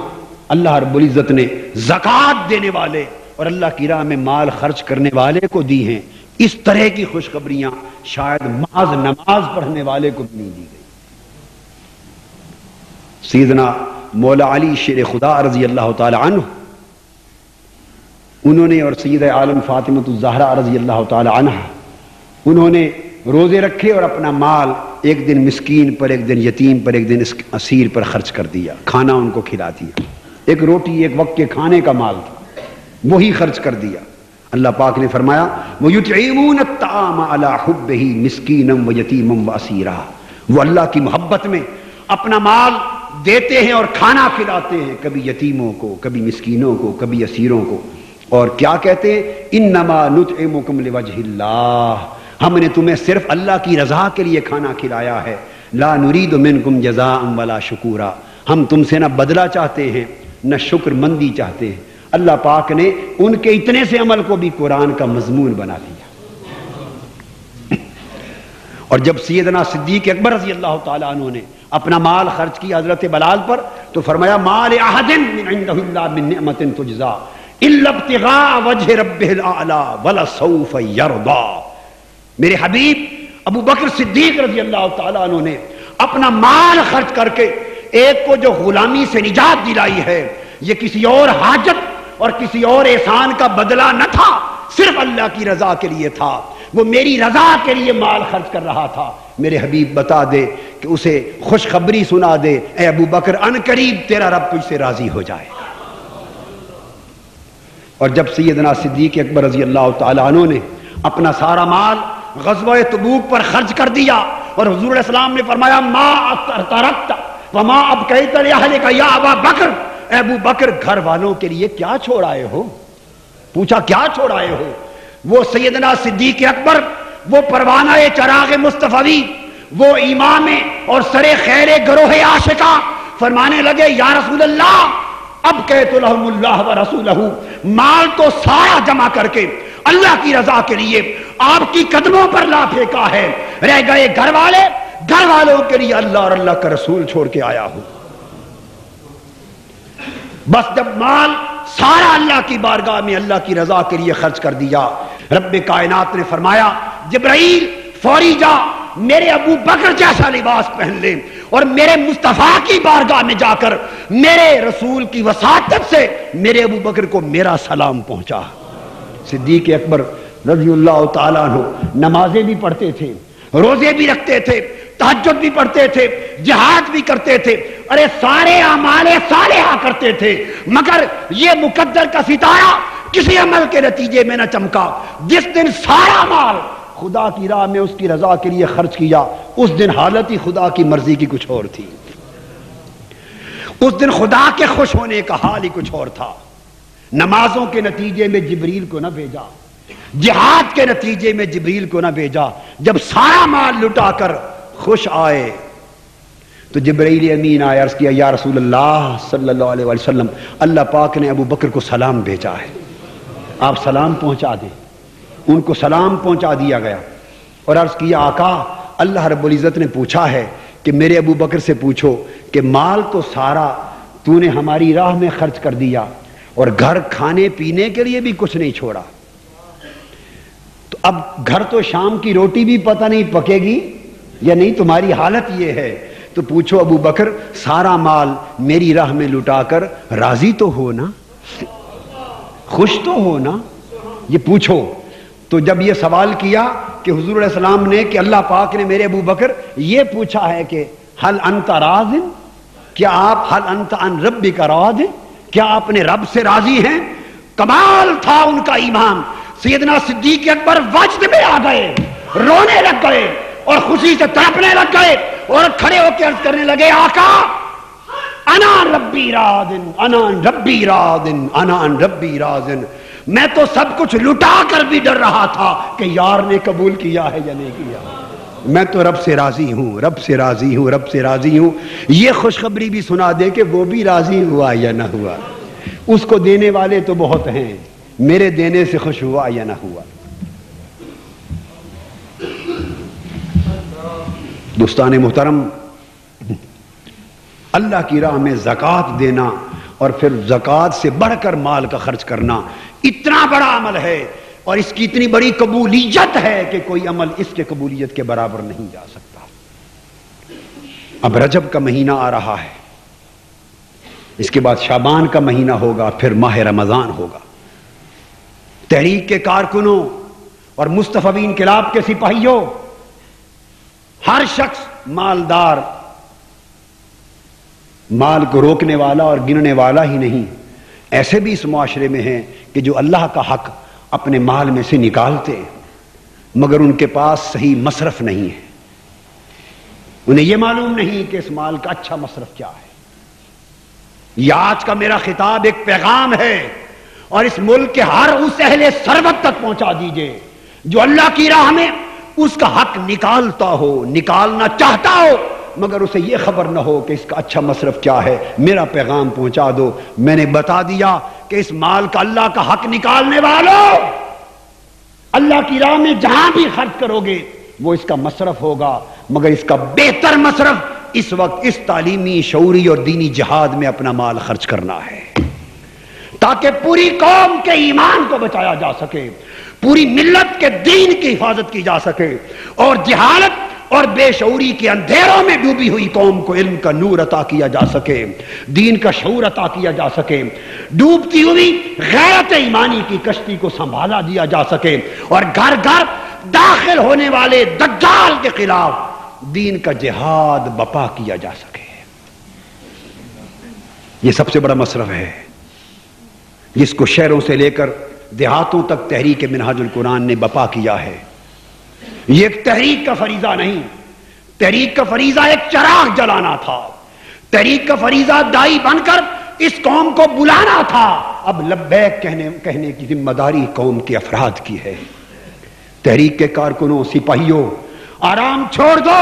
اللہ رب العزت نے زکوٰۃ دینے والے اور اللہ کی راہ میں مال خرچ کرنے والے کو دی ہیں، اس طرح کی خوشخبریاں شاید محض نماز پڑھنے والے کو بھی نہیں دی گئی۔ سیدنا مولا علی شیر خدا رضی اللہ تعالی عنہ، انہوں نے، اور سید عالم فاطمۃ الزہرا رضی اللہ تعالی عنہ، انہوں نے روزے رکھے اور اپنا مال ایک دن مسکین پر، ایک دن یتیم پر، ایک دن اسیر پر خرچ کر دیا، کھانا ان کو کھلا دیا، ایک روٹی ایک وقت کے کھانے کا مال تھا وہی خرچ کر دیا۔ اللہ پاک نے فرمایا وَيُطْعِمُونَ الطَّعَامَ عَلَىٰ حُبِّهِ مِسْكِينًا وَيَتِيمًا وَأَسِيرًا۔ وہ اللہ کی محبت میں اپنا مال دیتے ہیں اور کھانا کھلاتے ہیں، کبھی یتیموں کو، کبھی مسکینوں کو، کبھی اسیروں کو، اور کیا کہتے ہیں انما نطعمکم لوجہ اللہ، ہم نے تمہیں صرف اللہ کی رضا کے لیے کھانا کھلایا ہے، لا نرید منکم جزاء ولا شکورا، ہم تم سے نہ بدلہ چاہتے ہیں نہ شکر مندی چاہتے ہیں۔ اللہ پاک نے ان کے اتنے سے عمل کو بھی قرآن کا مضمون بنا دیا۔ اور جب سیدنا صدیق اکبر رضی اللہ تعالیٰ عنہ نے اپنا مال خرچ کیا حضرت بلال پر تو فرمایا مال احد من عنده الا من نعمت تجزا الا ابتغاء وجه ربه الاعلى ولسوف يرضى. میرے حبیب ابو بکر صدیق رضی اللہ تعالیٰ عنہ نے اپنا مال خرچ کر کے ایک کو جو غلامی سے نجات دلائی ہے، یہ کسی اور حاجت اور کسی اور احسان کا بدلہ نہ تھا، صرف اللہ کی رضا کے لیے تھا. وہ میری رضا کے لیے مال خرچ کر رہا تھا. میرے حبیب بتا دے کہ اسے خوشخبری سنا دے، اے ابو بکر ان قریب تیرا رب تجھ سے راضی ہو جائے گا. اور جب سیدنا صدیق اکبر رضی اللہ تعالیٰ عنہ نے اپنا سارا مال غزوہ تبوک پر خرچ کر دیا اور حضور علیہ السلام نے فرمایا ما ترکت وما ابقیت لأہلک یا ابا بکر، اے ابو بکر گھر والوں کے لیے کیا چھوڑ آئے ہو؟ پوچھا کیا چھوڑ آئے ہو؟ وہ سیدنا صدیق اکبر، وہ پروانہ چراغ مصطفی، وہ امام اور سر خیر گروہ عاشقہ فرمانے لگے یا رسول اللہ اب کہت لہم اللہ و رسولہ، مال تو سارا جمع کر کے اللہ کی رضا کے لیے آپ کی قدموں پر لا پھینکا ہے، رہ گئے گھر والے، گھر والوں کے لیے اللہ اور اللہ کا رسول چھوڑ کے آیا ہوں. بس جب مال سارا اللہ کی بارگاہ میں اللہ کی رضا کے لیے خرچ کر دیا، رب کائنات نے فرمایا جبرائیل فوری جا میرے ابو بکر جیسا لباس پہن لے اور میرے مصطفیٰ کی بارگاہ میں جا کر میرے رسول کی وساطت سے میرے ابو بکر کو میرا سلام پہنچا. صدیق اکبر رضی اللہ تعالیٰ عنہ نمازیں بھی پڑھتے تھے، روزے بھی رکھتے تھے، تہجد بھی پڑھتے تھے، جہاد بھی کرتے تھے، ارے سارے اعمال صالحہ کرتے تھے، مگر یہ مقدر کا ستارہ کسی عمل کے نتیجے میں نہ چمکا. جس دن سارا مال خدا کی راہ میں اس کی رضا کے لیے خرچ کیا، اس دن حالت ہی خدا کی مرضی کی کچھ اور تھی. اس دن خدا کے خوش ہونے کا حال ہی کچھ اور تھا. نمازوں کے نتیجے میں جبریل کو نہ بھیجا، جہاد کے نتیجے میں جبریل کو نہ بھیجا. جب سارا مال لٹا کر خوش آئے تو جبرائیل امین آیا، عرض کیا یا رسول اللہ صلی اللہ علیہ وسلم اللہ پاک نے ابو بکر کو سلام بھیجا ہے، آپ سلام پہنچا دیں. ان کو سلام پہنچا دیا گیا اور عرض کیا آقا اللہ رب العزت نے پوچھا ہے کہ میرے ابو بکر سے پوچھو کہ مال تو سارا تو نے ہماری راہ میں خرچ کر دیا اور گھر کھانے پینے کے لیے بھی کچھ نہیں چھوڑا، تو اب گھر تو شام کی روٹی بھی پتہ نہیں پکے گی یا نہیں، تمہاری حالت یہ ہے. تو پوچھو ابو بکر سارا مال میری راہ میں لٹا کر راضی تو ہو نا، خوش تو ہو نا، یہ پوچھو. تو جب یہ سوال کیا کہ حضور علیہ السلام نے کہ اللہ پاک نے میرے ابو بکر یہ پوچھا ہے کہ حل انت راض، کیا آپ حل انت عن ربک راض، کیا آپ نے رب سے راضی ہیں؟ کمال تھا ان کا ایمان. سیدنا صدیق اکبر وجد میں آ گئے، رونے لگ گئے اور خوشی سے تڑپنے لگ گئے اور کھڑے ہو کے عرض کرنے لگے آقا انا ربی راض، انا ربی راض، انا ربی راض. میں تو سب کچھ لٹا کر بھی ڈر رہا تھا کہ یار نے قبول کیا ہے یا نہیں کیا. میں تو رب سے راضی ہوں، رب سے راضی ہوں، رب سے راضی ہوں. یہ خوشخبری بھی سنا دے کہ وہ بھی راضی ہوا یا نہ ہوا. اس کو دینے والے تو بہت ہیں، میرے دینے سے خوش ہوا یا نہ ہوا. دوستان محترم، اللہ کی راہ میں زکوٰۃ دینا اور پھر زکوٰۃ سے بڑھ کر مال کا خرچ کرنا اتنا بڑا عمل ہے اور اس کی اتنی بڑی قبولیت ہے کہ کوئی عمل اس کے قبولیت کے برابر نہیں جا سکتا. اب رجب کا مہینہ آ رہا ہے، اس کے بعد شعبان کا مہینہ ہوگا، پھر ماہ رمضان ہوگا. تحریک کے کارکنوں اور مصطفی انقلاب کے سپاہیوں، ہر شخص مالدار مال کو روکنے والا اور گننے والا ہی نہیں، ایسے بھی اس معاشرے میں ہیں کہ جو اللہ کا حق اپنے مال میں سے نکالتے ہیں مگر ان کے پاس صحیح مصرف نہیں ہے. انہیں یہ معلوم نہیں کہ اس مال کا اچھا مصرف کیا ہے. یہ آج کا میرا خطاب ایک پیغام ہے اور اس ملک کے ہر اس اہل ثروت تک پہنچا دیجئے جو اللہ کی راہ میں اس کا حق نکالتا ہو، نکالنا چاہتا ہو مگر اسے یہ خبر نہ ہو کہ اس کا اچھا مصرف کیا ہے. میرا پیغام پہنچا دو. میں نے بتا دیا کہ اس مال کا اللہ کا حق نکالنے والوں، اللہ کی راہ میں جہاں بھی خرچ کرو گے وہ اس کا مصرف ہوگا، مگر اس کا بہتر مصرف اس وقت اس تعلیمی، شعوری اور دینی جہاد میں اپنا مال خرچ کرنا ہے تاکہ پوری قوم کے ایمان کو بچایا جا سکے، پوری ملت کے دین کی حفاظت کی جا سکے، اور جہالت اور بے شعوری کے اندھیروں میں ڈوبی ہوئی قوم کو علم کا نور عطا کیا جا سکے، دین کا شعور عطا کیا جا سکے، ڈوبتی ہوئی غیرت ایمانی کی کشتی کو سنبھالا دیا جا سکے، اور گھر گھر داخل ہونے والے دجال کے خلاف دین کا جہاد بپا کیا جا سکے۔ یہ سب سے بڑا مصرف ہے جس کو شہروں سے لے کر دیہاتوں تک تحریک منہاج القرآن نے بپا کیا ہے۔ یہ ایک تحریک کا فریضہ نہیں، تحریک کا فریضہ ایک چراغ جلانا تھا، تحریک کا فریضہ دائی بن کر اس قوم کو بلانا تھا۔ اب لبیک کہنے کی ذمہ داری قوم کے افراد کی ہے۔ تحریک کے کارکنوں، سپاہیوں، آرام چھوڑ دو،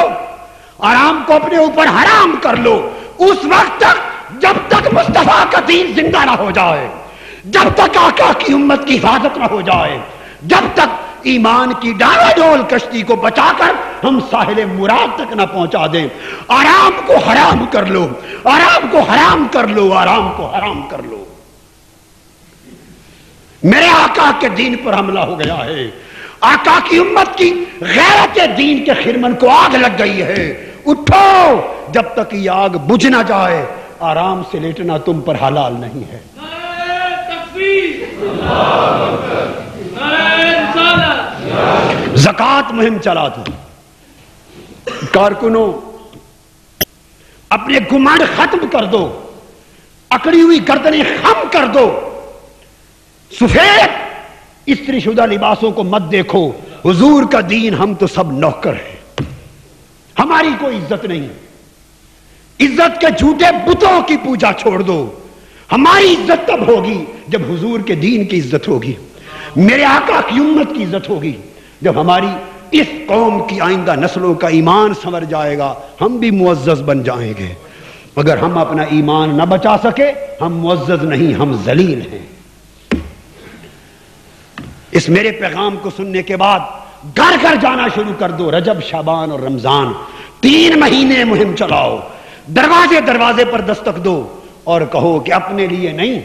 آرام کو اپنے اوپر حرام کر لو اس وقت تک جب تک مصطفیٰ کا دین زندہ نہ ہو جائے، جب تک آقا کی امت کی حفاظت نہ ہو جائے، جب تک ایمان کی ڈالا ڈول کشتی کو بچا کر ہم ساحل مراد تک نہ پہنچا دیں۔ آرام کو حرام کر لو، آرام کو حرام کر لو، آرام کو حرام کر لو۔ میرے آقا کے دین پر حملہ ہو گیا ہے، آقا کی امت کی غیرت دین کے خرمن کو آگ لگ گئی ہے۔ اٹھو، جب تک یہ آگ بجھ نہ جائے آرام سے لیٹنا تم پر حلال نہیں ہے۔ زکات مہم چلا دو، کارکنوں اپنے گمانڈ ختم کر دو، اکڑی ہوئی گردنیں خم کر دو، سفید استری شدہ لباسوں کو مت دیکھو۔ حضور کا دین ہم تو سب نوکر ہیں، ہماری کوئی عزت نہیں۔ عزت کے جھوٹے بتوں کی پوجا چھوڑ دو، ہماری عزت تب ہوگی جب حضور کے دین کی عزت ہوگی، میرے آقا کی امت کی عزت ہوگی، جب ہماری اس قوم کی آئندہ نسلوں کا ایمان سنور جائے گا، ہم بھی معزز بن جائیں گے۔ اگر ہم اپنا ایمان نہ بچا سکے ہم معزز نہیں، ہم ذلیل ہیں۔ اس میرے پیغام کو سننے کے بعد گھر گھر جانا شروع کر دو۔ رجب، شعبان اور رمضان 3 مہینے مہم چلاؤ، دروازے دروازے پر دستک دو اور کہو کہ اپنے لیے نہیں،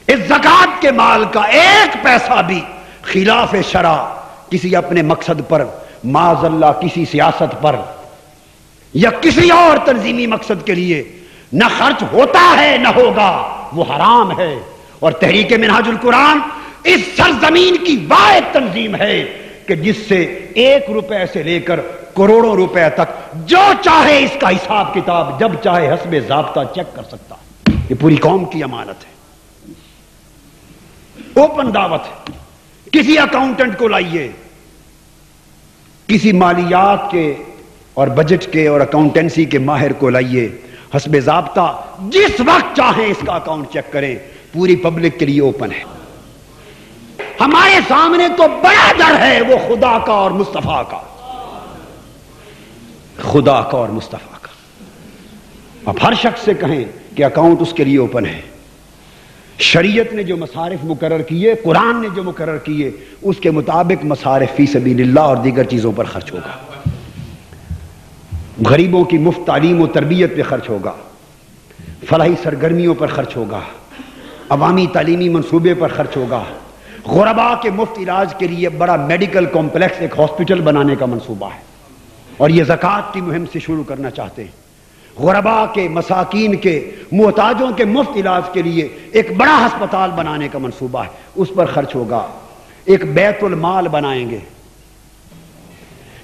اس زکات کے مال کا 1 پیسہ بھی خلاف شرع کسی اپنے مقصد پر، معاذ اللہ کسی سیاست پر یا کسی اور تنظیمی مقصد کے لیے نہ خرچ ہوتا ہے نہ ہوگا، وہ حرام ہے۔ اور تحریک منہاج القرآن اس سرزمین کی واحد تنظیم ہے کہ جس سے 1 روپے سے لے کر کروڑوں روپے تک جو چاہے اس کا حساب کتاب جب چاہے حسب ضابطہ چیک کر سکتا ہے۔ یہ پوری قوم کی امانت ہے، اوپن دعوت ہے۔ کسی اکاؤنٹنٹ کو لائیے، کسی مالیات کے اور بجٹ کے اور اکاؤنٹنسی کے ماہر کو لائیے، حسب ضابطہ جس وقت چاہیں اس کا اکاؤنٹ چیک کریں، پوری پبلک کے لیے اوپن ہے۔ ہمارے سامنے تو بڑا در ہے وہ خدا کا اور مصطفیٰ کا، خدا کا اور مصطفیٰ کا۔ اب ہر شخص سے کہیں کہ اکاؤنٹ اس کے لیے اوپن ہے۔ شریعت نے جو مصارف مقرر کیے، قرآن نے جو مقرر کیے، اس کے مطابق مصارف فی سبیل اللہ اور دیگر چیزوں پر خرچ ہوگا، غریبوں کی مفت تعلیم و تربیت پہ خرچ ہوگا، فلاحی سرگرمیوں پر خرچ ہوگا، عوامی تعلیمی منصوبے پر خرچ ہوگا، غرباء کے مفت علاج کے لیے بڑا میڈیکل کمپلیکس ایک ہاسپٹل بنانے کا منصوبہ ہے، اور یہ زکوٰۃ کی مہم سے شروع کرنا چاہتے ہیں۔ غرباء کے، مساکین کے، محتاجوں کے مفت علاج کے لیے ایک بڑا ہسپتال بنانے کا منصوبہ ہے، اس پر خرچ ہوگا۔ ایک بیت المال بنائیں گے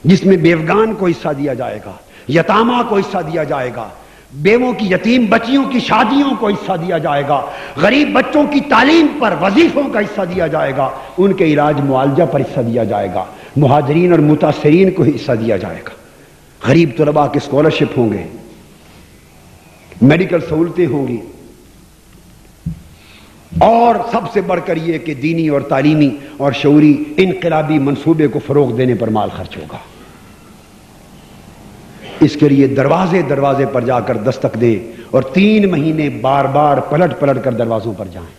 جس میں بیوگان کو حصہ دیا جائے گا، یتامہ کو حصہ دیا جائے گا، بیووں کی، یتیم بچیوں کی شادیوں کو حصہ دیا جائے گا، غریب بچوں کی تعلیم پر، وظیفوں کا حصہ دیا جائے گا، ان کے علاج معالجہ پر حصہ دیا جائے گا، مہاجرین اور متاثرین کو حصہ دیا جائے گا، غریب طلباء کے اسکالرشپ ہوں گے، میڈیکل سہولتیں ہوں گی، اور سب سے بڑھ کر یہ کہ دینی اور تعلیمی اور شعوری انقلابی منصوبے کو فروغ دینے پر مال خرچ ہوگا۔ اس کے لیے دروازے دروازے پر جا کر دستک دے اور 3 مہینے بار بار پلٹ پلٹ کر دروازوں پر جائیں،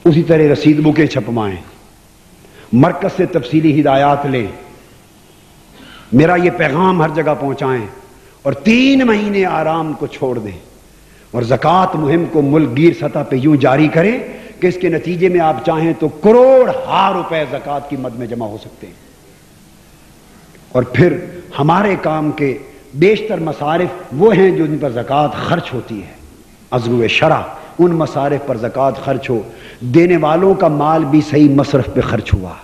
اسی طرح رسید بکیں چھپوائیں، مرکز سے تفصیلی ہدایات لیں، میرا یہ پیغام ہر جگہ پہنچائیں اور 3 مہینے آرام کو چھوڑ دیں اور زکوٰۃ مہم کو ملک گیر سطح پہ یوں جاری کریں کہ اس کے نتیجے میں آپ چاہیں تو کروڑ ہا روپے زکوٰۃ کی مد میں جمع ہو سکتے ہیں. اور پھر ہمارے کام کے بیشتر مصارف وہ ہیں جو ان پر زکوٰۃ خرچ ہوتی ہے. عزل شرع ان مصارف پر زکوٰۃ خرچ ہو، دینے والوں کا مال بھی صحیح مصرف پہ خرچ ہوا،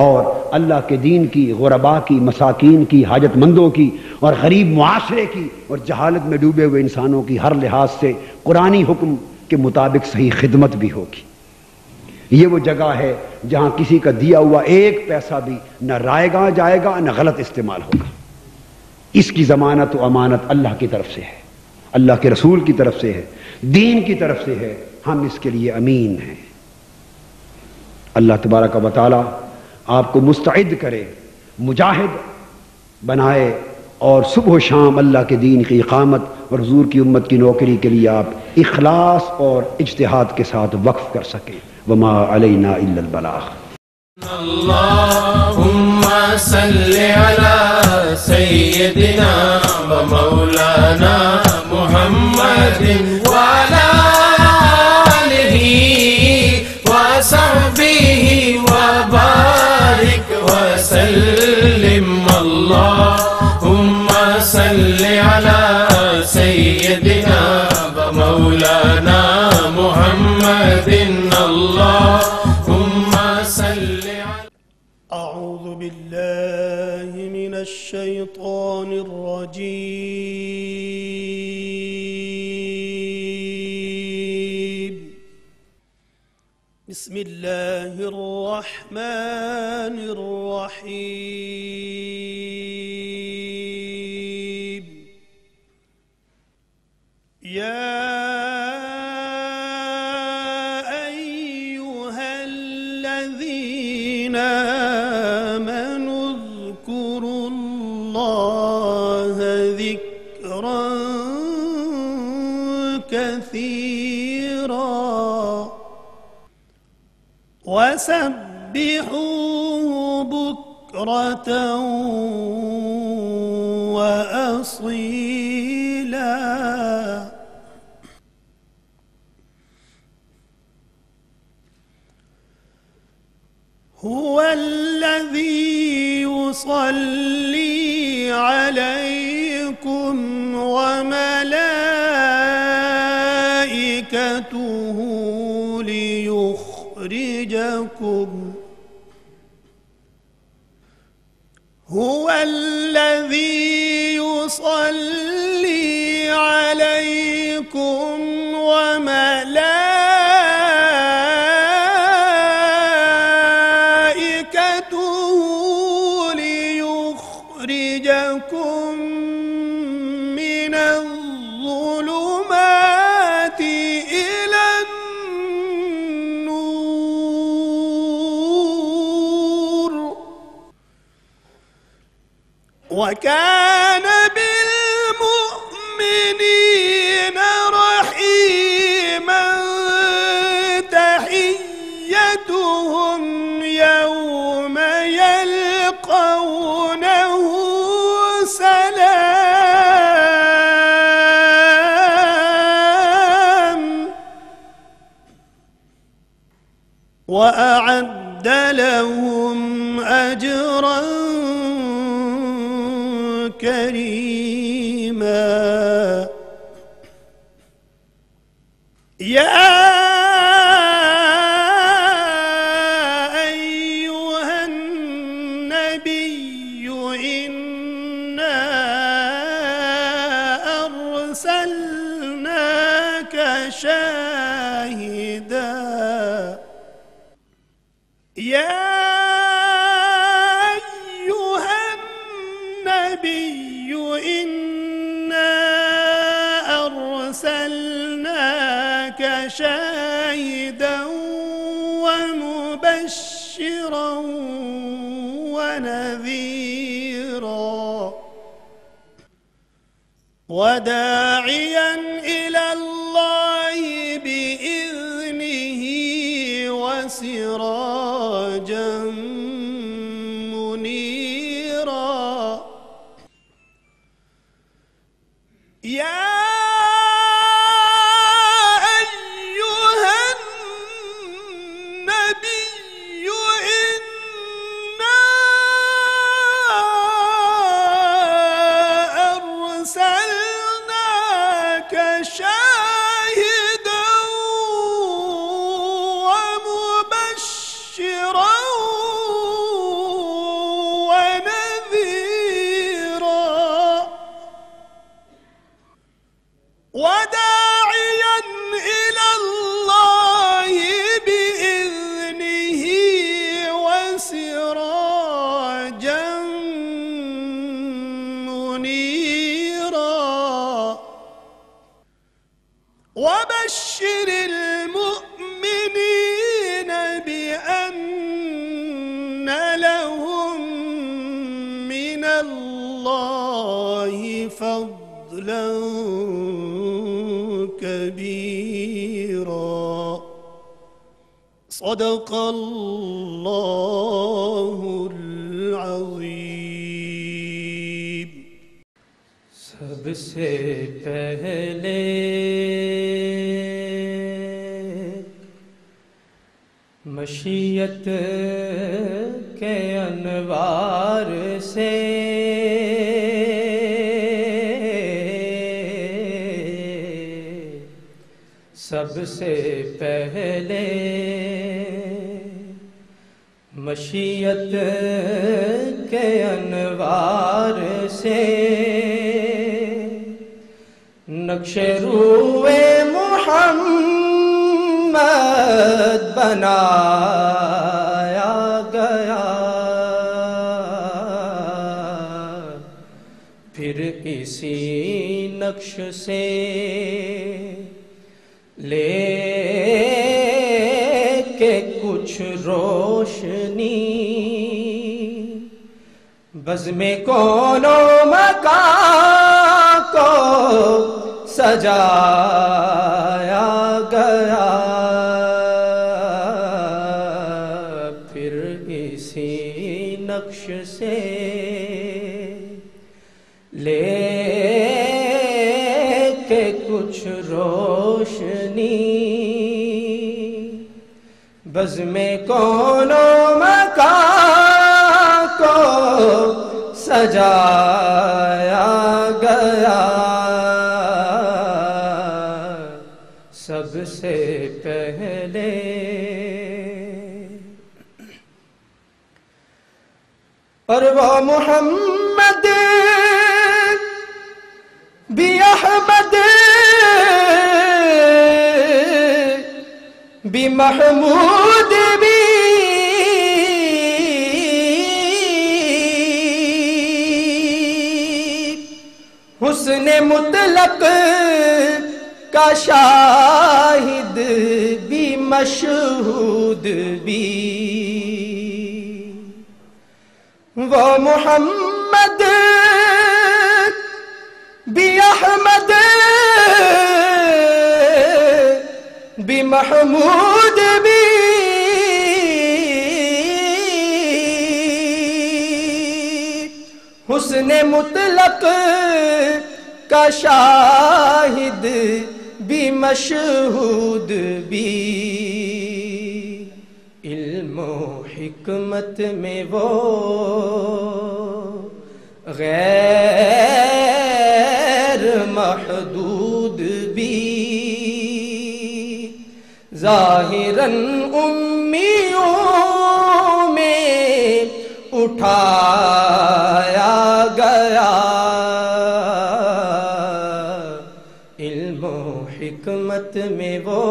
اور اللہ کے دین کی، غربا کی، مساکین کی، حاجت مندوں کی اور غریب معاشرے کی اور جہالت میں ڈوبے ہوئے انسانوں کی ہر لحاظ سے قرآنی حکم کے مطابق صحیح خدمت بھی ہوگی. یہ وہ جگہ ہے جہاں کسی کا دیا ہوا 1 پیسہ بھی نہ رائے گا جائے گا نہ غلط استعمال ہوگا. اس کی ضمانت و امانت اللہ کی طرف سے ہے، اللہ کے رسول کی طرف سے ہے، دین کی طرف سے ہے. ہم اس کے لیے امین ہیں. اللہ تبارک و تعالی آپ کو مستعد کرے، مجاہد بنائے، اور صبح و شام اللہ کے دین کی اقامت اور حضور کی امت کی نوکری کے لیے آپ اخلاص اور اجتہاد کے ساتھ وقف کر سکیں. وما علینا الا البلاغ. اللهم صل على سيدنا ومولانا محمد وعلى آله وصحبه وبارك وسلم. اللهم صل على سيدنا ومولانا محمد. اللهم صل على. أعوذ بالله من الشيطان الرجيم. بسم الله الرحمن الرحيم. يا أيها الذين آمنوا اذكروا الله ذكرا كثيرا وسبحوه بكرة وأصيلا. هو الذي يصلي عليكم وملائكته ليخرجكم. هو الذي يصلي عليكم وملائكته ليخرجكم من الظلمات إلى النور وكان بالمؤمنين رحيما. تحيتهم يوم يلقونه سلام وأعد لهم أجرا كريما. يا أيها النبي إنا أرسلناك شاهدا. يا أيها النبي إنا أرسلناك شاهدا ومبشرا ونذيرا وداعيا إلى الله بإذنه وسراجا منيرا. صدق اللہ العظیم. سب سے پہلے مشیت کے انوار سے سب سے پہلے مشیت کے انوار سے نقش روئے محمد بنایا گیا، پھر اسی نقش سے لے کے کچھ روشنی بزم کون و مکان کو سجایا گیا، پھر اسی نقش سے لے کے کچھ روشنی بزم کون و مکان کو سجایا گیا. سب سے پہلے اور وہ محمد بھی احمد بھی محمود بھی حسن مطلق کا شاہد بھی مشہود بھی، وہ محمد بھی احمد بھی محمود بھی حسن مطلق کا شاہد بھی مشہود بھی، علم و حکمت میں وہ غیر محدود بھی، ظاہراً امیوں میں اٹھایا گیا، علم و حکمت میں وہ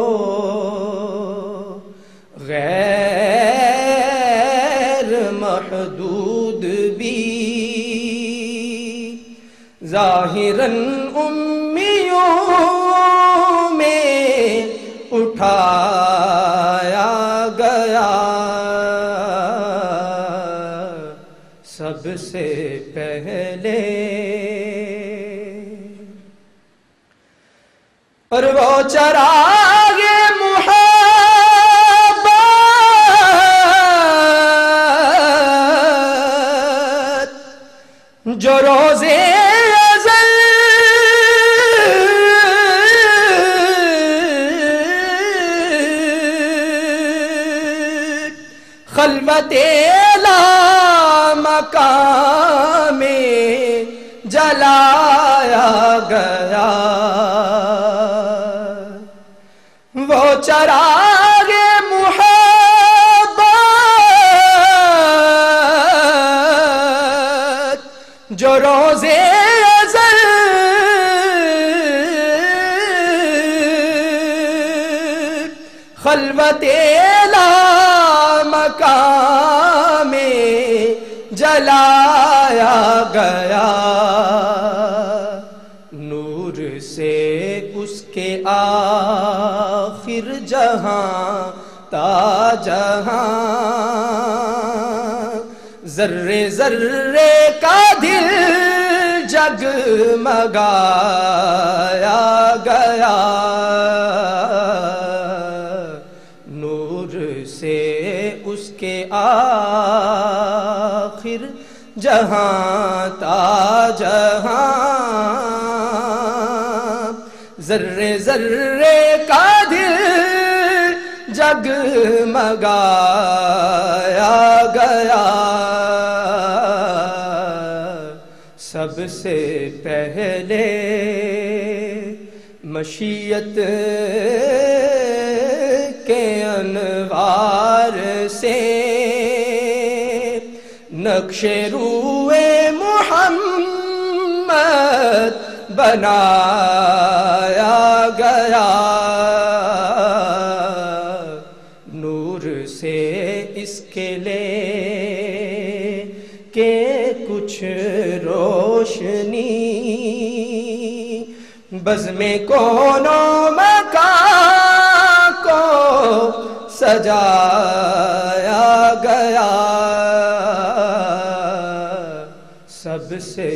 غیر محدود بھی، ظاہراً امیوں میں اٹھایا گیا. سب سے پہلے اور وہ چراغ محبت جو روزے ازل خلوت مقام میں جلایا گیا، وہ چراغ محبت جو روزے ازل خلوت مقام میں جلایا گیا، نور سے اس کے آخر جہاں تا جہاں ذرے ذرے کا دل جگمگایا گیا، نور سے اس کے آخر جہاں تا جہاں ذرے ذرے کا دل جگمگایا گیا سب سے پہلے مشیت کے انوار سے نقش روئے محمد بنایا گیا نور سے اس کے لے کہ کچھ روشنی بزم کون و مکان کو سجایا گیا سب سے